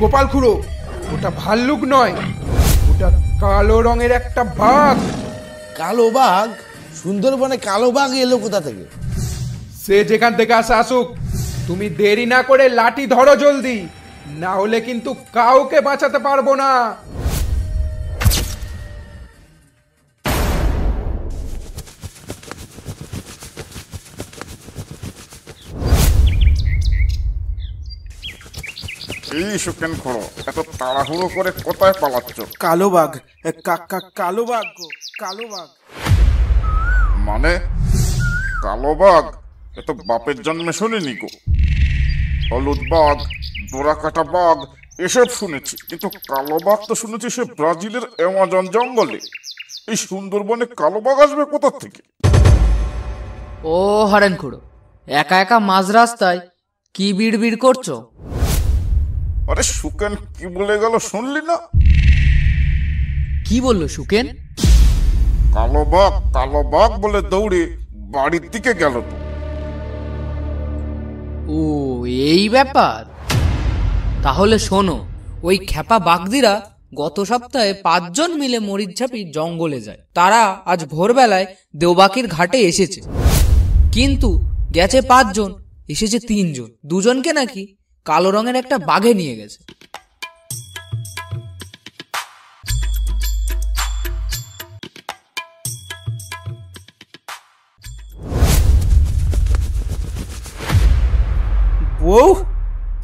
গোপাল খুড়ো, ওটা ভাল্লুক নয়, ওটা কালো রঙের একটা বাঘ। কালো বাঘ? সুন্দরবনে কালো বাঘ এলো কোথা থেকে? সে যেখান থেকে আসুক, তুমি দেরি না করে লাঠি ধরো জলদি, না হলে কিন্তু কাউকে বাঁচাতে পারবো না। এই সুকেন খুড়ো, এত তাড়াহুড়ো করে কোথায় পালাচ্ছ? কালো বাঘ, কালো বাঘ গো, কালো বাঘ। মানে কালো বাঘ? এত বাপের জন্মে শুনিনি গো। হলুদ বাঘ, ডোরা কাটা বাঘ এসব শুনেছি, কিন্তু কালো বাঘ তো শুনেছি সে ব্রাজিলের অ্যামাজন জঙ্গলে। এই সুন্দরবনে কালো বাঘ আসবে কোথা থেকে? ও হরেন খুড়ো, একা একা মাঝ রাস্তায় কি বিড়বিড় করছো? আরে সুকেন কি বলে গেল শুনলি না? কি বললো সুকেন? কালো বাঘ বলে দৌড়ে বাড়ির দিকে গেল তো। ও এই ব্যাপার। তাহলে শোনো, ওই খেপা বাগদিরা গত সপ্তাহে 5 জন মিলে মরিচঝাপি জঙ্গলে যায়। তারা আজ ভোরবেলায় দেওবাকির ঘাটে এসেছে, কিন্তু গেছে 5 জন, এসেছে 3 জন। 2 জনকে নাকি কালো রঙের একটা বাঘে নিয়ে গেছে।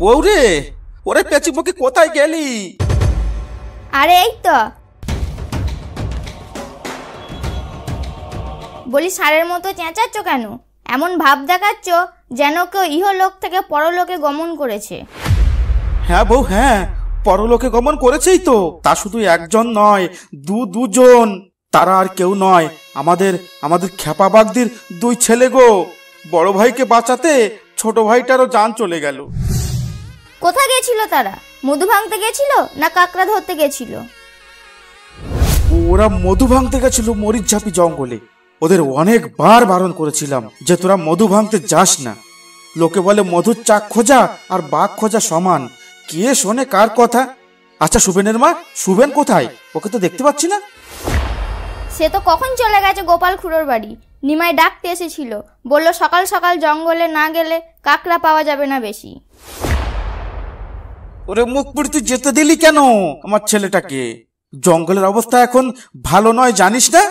বউ রে, ওরে পেঁচি মুখে কোথায় গেলি? আরে এই তো, বলি ষাঁড়ের মতো চেঁচাচ্ছ কেন? এমন ভাব দেখাচ্ছ যেন কেউ ইহলোক থেকে পরলোকে গমন করেছে। হ্যাঁ বউ, হ্যাঁ, পরলোকে গমন করেছেই তো। তা শুধু একজন নয়, দুজন। তারা আর কেউ নয়, আমাদের খেপা বাগদির 2 ছেলে গো। বড় ভাইকে বাঁচাতে ছোট ভাইটারও জান চলে গেল। কোথায় গেছিল তারা? মধু ভাঙতে গেছিল না কাকড়া ধরতে গেছিল? ওরা মধু ভাঙতে গেছিল মরিচঝাপি জঙ্গলে। ওদের অনেকবার বারণ করেছিলাম যে তোরা মধু ভাঙতে যাস না। লোকে বলে মধুর চাক খোঁজা আর বাঘ খোঁজা সমান। কে শোনে কার কথা? আচ্ছা, সুবেনের মা, সুবেন কোথায়? ওকে তো দেখতে পাচ্ছি না। সে তো কখন চলে গেছে গোপাল খুড়োর বাড়ি। নিমাই ডাকতে এসেছিল, বলল সকাল সকাল জঙ্গলে না গেলে কাকড়া পাওয়া যাবে না বেশি। ওরে মুখ পুড়ি, তুই যেতে দিলি কেন আমার ছেলেটাকে? জঙ্গলের অবস্থা এখন ভালো নয়, জানিস না?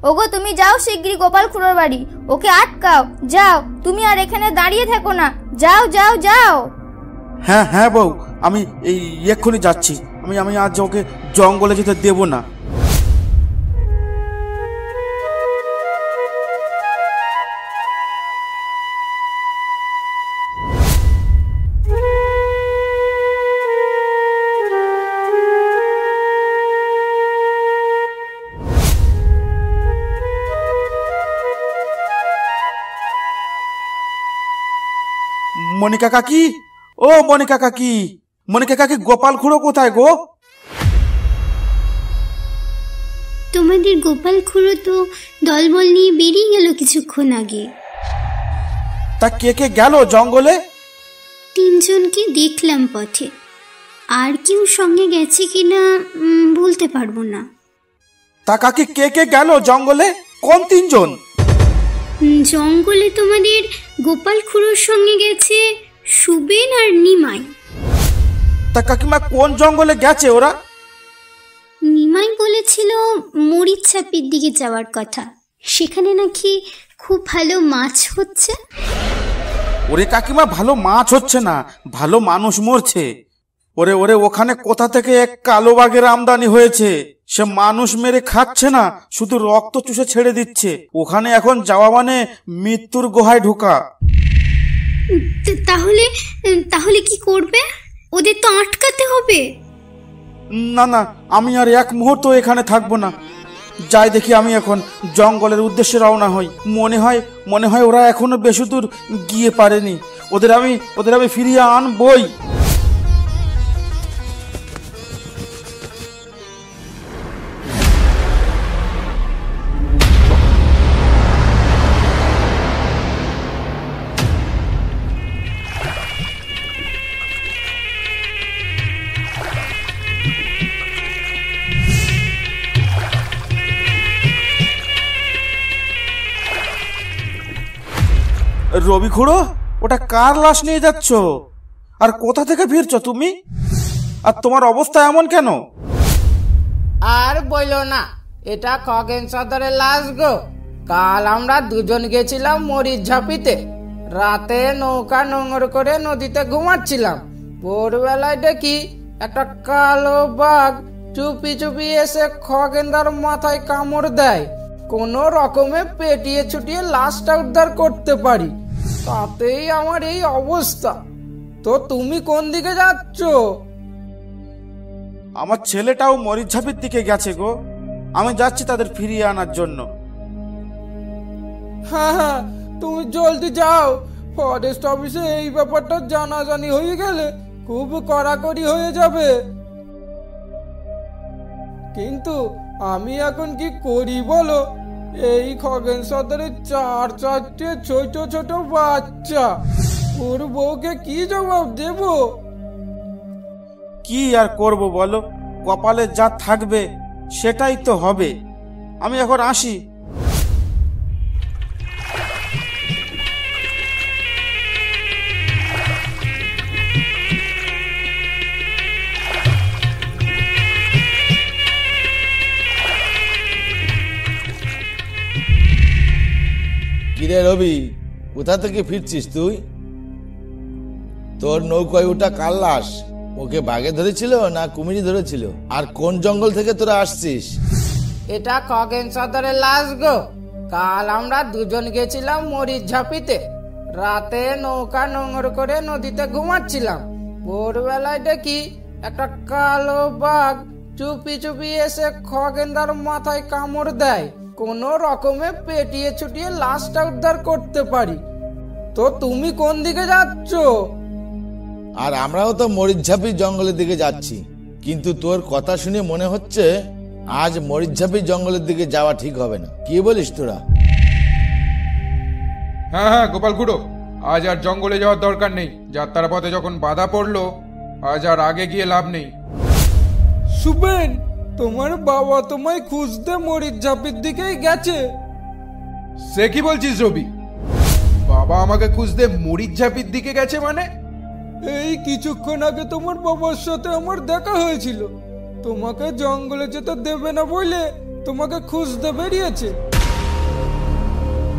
ওগো তুমি যাও শিগগিরই গোপাল খুড়োর বাড়ি, ওকে আটকাও। যাও, তুমি আর এখানে দাঁড়িয়ে থেকো না, যাও যাও যাও। হ্যাঁ বউ, আমি এই এক্ষুনি যাচ্ছি। আমি আজ ওকে জঙ্গলে যেতে দেব না। মনিকা কাকি, ও মনিকা কাকি, গোপাল খুড়ো কোথায় গো? তোমাদের গোপাল খুড়ো তো দলবল নিয়ে বেরিয়ে গেল কিছুক্ষণ আগে। তা কে গেল জঙ্গলে? 3 জনকে দেখলাম পথে, আর কেউ সঙ্গে গেছে কিনা বলতে পারবো না। তা কাকি কে গেল জঙ্গলে? কোন 3 জন? জঙ্গলে তোমাদের গোপাল খুড়োর সঙ্গে গেছে সুবেন আর নিমাই। তা কাকিমা কোন জঙ্গলে গেছে ওরা? নিমাই বলেছিল মরিচঝাপির দিকে যাওয়ার কথা, সেখানে নাকি খুব ভালো মাছ হচ্ছে। ওরে কাকিমা, ভালো মাছ হচ্ছে না, ভালো মানুষ মরছে। ওরে ওখানে কোথা থেকে এক কালো বাঘের আমদানি হয়েছে। সে মানুষ মেরে খাচ্ছে না, শুধু রক্ত চুষে ছেড়ে দিচ্ছে। ওখানে এখন যাওয়া মানে মৃত্যুর গুহায় ঢোকা। তাহলে কি করবে? ওদের তো আটকাতে হবে। না, আমি আর এক মুহূর্ত এখানে থাকবো না। যাই দেখি, আমি এখন জঙ্গলের উদ্দেশ্যে রওনা হই। মনে হয় ওরা এখনো বেশি দূর গিয়ে পারেনি। ওদের আমি ফিরিয়ে আনবই। রবি খুড়ো, ওটা কার লাশ নিয়ে যাচ্ছ? আর কোথা থেকে ফিরছো তুমি? আর তোমার অবস্থা এমন কেন? আর বইলো না, এটা খগেন সর্দারের লাশ গো। কাল আমরা দুজন গেছিলাম মরিচ ঝাপিতে। রাতে নৌকা নোঙর করে নদীতে ঘুমাচ্ছিলাম। ভোরবেলায় দেখি একটা কালো বাঘ চুপি চুপি এসে খগেনদার মাথায় কামড় দেয়। কোনো রকমে পেটিয়ে ছুটিয়ে লাশটা উদ্ধার করতে পারি, তাতেই আমার এই অবস্থা। তো তুমি কোন দিকে যাচ্ছ? আমার ছেলেটাও মরিচঝাপির দিকে গেছে গো। আমি যাচ্ছি তাদের ফিরিয়ে আনার জন্য। হ্যাঁ হ্যাঁ, তুমি জলদি যাও। ফরেস্ট অফিসে এই ব্যাপারটা জানাজানি হয়ে গেলে খুব কড়াকড়ি হয়ে যাবে। কিন্তু আমি এখন কি করি বলো? এই খগেন সর্দারের 4-4টে ছোট ছোট বাচ্চা, ওর বউকে কি জবাব দেব? কি আর করব বলো, কপালে যা থাকবে সেটাই তো হবে। আমি এখন আসি। কিরে রবি, কোথা থেকে ফিরছিস তুই? তোর নৌকায় ওটা কার লাশ? ওকে বাঘে ধরেছিল না কুমিরি ধরেছিল? আর কোন জঙ্গল থেকে তোরা আসছিস? এটা খগেন সর্দারের লাশ গো। কাল আমরা দুজন গেছিলাম মরিচ ঝাপিতে। রাতে নৌকা নোঙর করে নদীতে ঘুমাচ্ছিলাম। ভোরবেলায় দেখি একটা কালো বাঘ চুপি চুপি এসে খগেনদার মাথায় কামড় দেয়। কোনো রকমে পেটিয়ে ছুটিয়ে লাশটা উদ্ধার করতে পারি। তো তুমি কোন দিকে যাচ্ছ? আর আমরাও তো মরিচঝাপি জঙ্গলের দিকে যাচ্ছি, কিন্তু তোর কথা শুনে মনে হচ্ছে আজ মরিচঝাপি জঙ্গলের দিকে যাওয়া ঠিক হবে না। কি বলিস তোরা? হ্যাঁ হ্যাঁ গোপাল খুড়ো, আজ আর জঙ্গলে যাওয়ার দরকার নেই। যাত্রার পথে যখন বাধা পড়লো, আজ আর আগে গিয়ে লাভ নেই। সুবেন, তোমার বাবা তোমায় খুঁজতে মরিচ ঝাপির দিকেই গেছে। সে কি বলছিস রবি? বাবা আমাকে খুঁজতে মরিচঝাপির দিকে গেছে মানে? এই কিছুক্ষণ আগে তোমার বাবার সাথে আমার দেখা হয়েছিল। তোমাকে জঙ্গলে যেতে দেবে না বলে তোমাকে খুঁজতে বেরিয়েছে।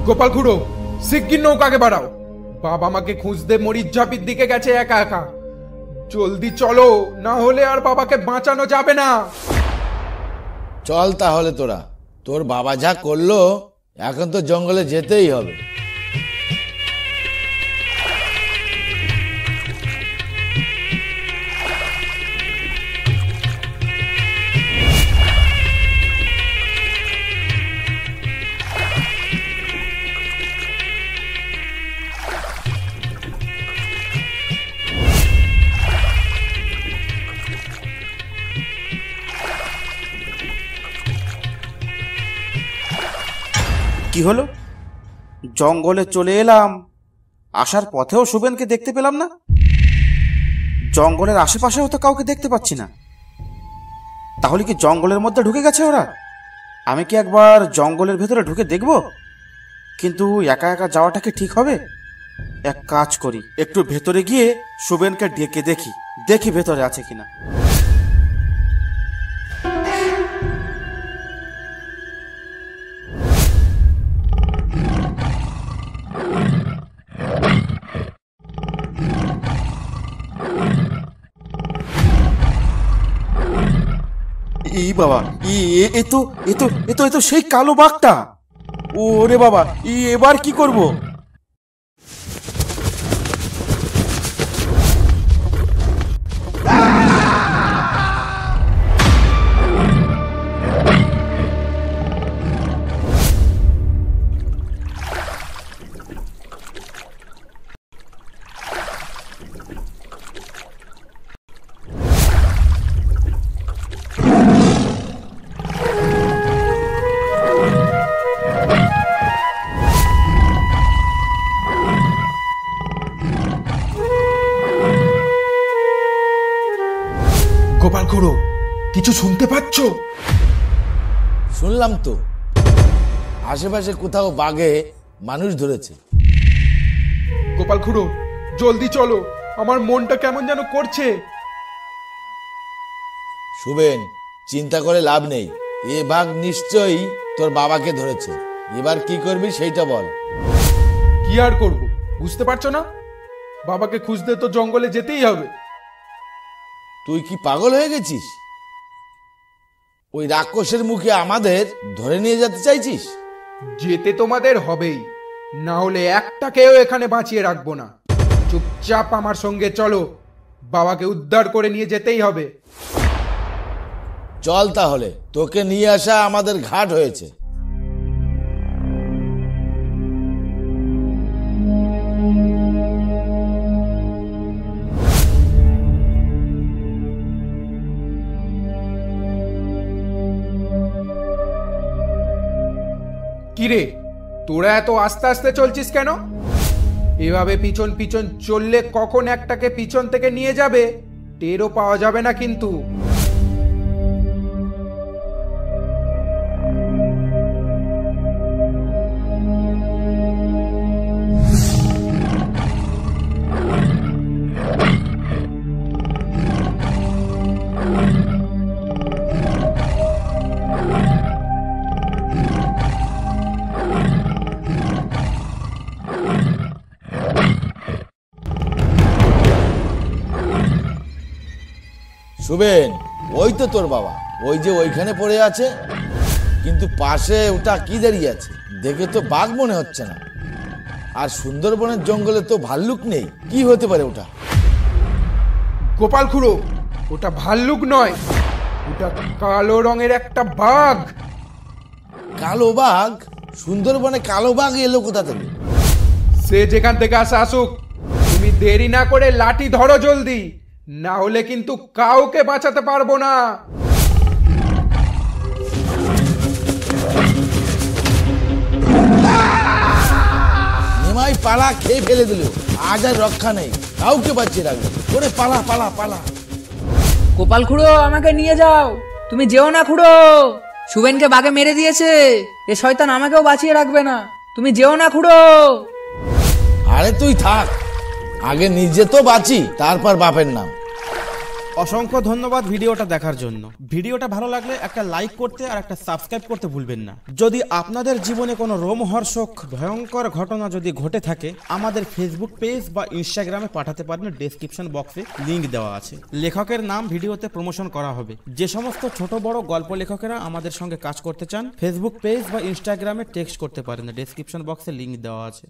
গোপাল খুড়ো, শিগগির নৌকাকে বাড়াও। বাবা আমাকে খুঁজতে মরিচঝাপির দিকে গেছে একা একা। জলদি চলো, না হলে আর বাবাকে বাঁচানো যাবে না। চল তাহলে তোরা, তোর বাবা যা করলো এখন তো জঙ্গলে যেতেই হবে। কি হলো? জঙ্গলে চলে এলাম, আসার পথেও সুবেনকে দেখতে পেলাম না। জঙ্গলের আশেপাশেও তো কাউকে দেখতে পাচ্ছি না। তাহলে কি জঙ্গলের মধ্যে ঢুকে গেছে ওরা? আমি কি একবার জঙ্গলের ভেতরে ঢুকে দেখব? কিন্তু একা একা যাওয়াটা কি ঠিক হবে? এক কাজ করি, একটু ভেতরে গিয়ে সুবেনকে ডেকে দেখি ভেতরে আছে কিনা। এই বাবা, এ তো সেই কালো বাঘটা। ওরে বাবা, এবার কি করব? গোপাল খুড়ো, কিছু শুনতে পাচ্ছ? শুনলাম তো, আশেপাশে কোথাও বাঘে মানুষ ধরেছে। গোপাল খুড়ো জলদি চলো, আমার মনটা কেমন যেন করছে। শুভেন, চিন্তা করে লাভ নেই, এ বাঘ নিশ্চয়ই তোর বাবাকে ধরেছে। এবার কি করবি সেইটা বল। কি আর করব, বুঝতে পারছো না? বাবাকে খুঁজতে তো জঙ্গলে যেতেই হবে। তুই কি পাগল হয়ে গেছিস? ওই রাক্ষসের মুখে আমাদের ধরে নিয়ে যেতে চাইছিস? যেতে তোমাদের হবেই, না হলে একটাকেও এখানে বাঁচিয়ে রাখবো না। চুপচাপ আমার সঙ্গে চলো, বাবাকে উদ্ধার করে নিয়ে যেতেই হবে। চল তাহলে, তোকে নিয়ে আসা আমাদের ঘাট হয়েছে। কিরে, তোরা এত আস্তে আস্তে চলছিস কেন? এভাবে পিছন পিছন চললে কখন একটাকে পিছন থেকে নিয়ে যাবে টেরও পাওয়া যাবে না কিন্তু। শুভেন, ওই তো তোর বাবা, ওই যে ওইখানে পড়ে আছে। কিন্তু পাশে ওটা কি দাঁড়িয়ে আছে? দেখে তো বাঘ মনে হচ্ছে না। আর সুন্দরবনের জঙ্গলে তো ভাল্লুক নেই, কি হতে পারে ওটা? গোপাল খুড়ো, ওটা ভাল্লুক নয়, ওটা কালো রঙের একটা বাঘ। কালো বাঘ? সুন্দরবনে কালো বাঘ এলো কোথা থেকে? সে যেখান থেকে আসুক, তুমি দেরি না করে লাঠি ধরো জলদি, না হলে কিন্তু কাউকে বাঁচাতে পারবো না। নিমাই পালা খেয়ে ফেলে দিল, আজ আর রক্ষা নেই, কাউকে বাঁচিয়ে রাখবে। ওরে পালা পালা পালা। গোপাল খুড়ো, আমাকে নিয়ে যাও। তুমি যেও না খুড়ো, শুভেনকে বাঘে মেরে দিয়েছে, এ শয়তান আমাকেও বাঁচিয়ে রাখবে না। তুমি যেও না খুড়ো। আরে তুই থাক, আগে নিজে তো বাঁচি, তারপর বাপের নাম। অসংখ্য ধন্যবাদ ভিডিওটা দেখার জন্য। ভিডিওটা ভালো লাগলে একটা লাইক করতে আর একটা সাবস্ক্রাইব করতে ভুলবেন না। যদি আপনাদের জীবনে কোনো রোমহর্ষক ভয়ঙ্কর ঘটনা যদি ঘটে থাকে, আমাদের ফেসবুক পেজ বা ইনস্টাগ্রামে পাঠাতে পারেন, ডেসক্রিপশন বক্সে লিংক দেওয়া আছে। লেখকের নাম ভিডিওতে প্রমোশন করা হবে। যে সমস্ত ছোট বড় গল্প লেখকেরা আমাদের সঙ্গে কাজ করতে চান, ফেসবুক পেজ বা ইনস্টাগ্রামে টেক্সট করতে পারেন, ডেসক্রিপশন বক্সে লিংক দেওয়া আছে।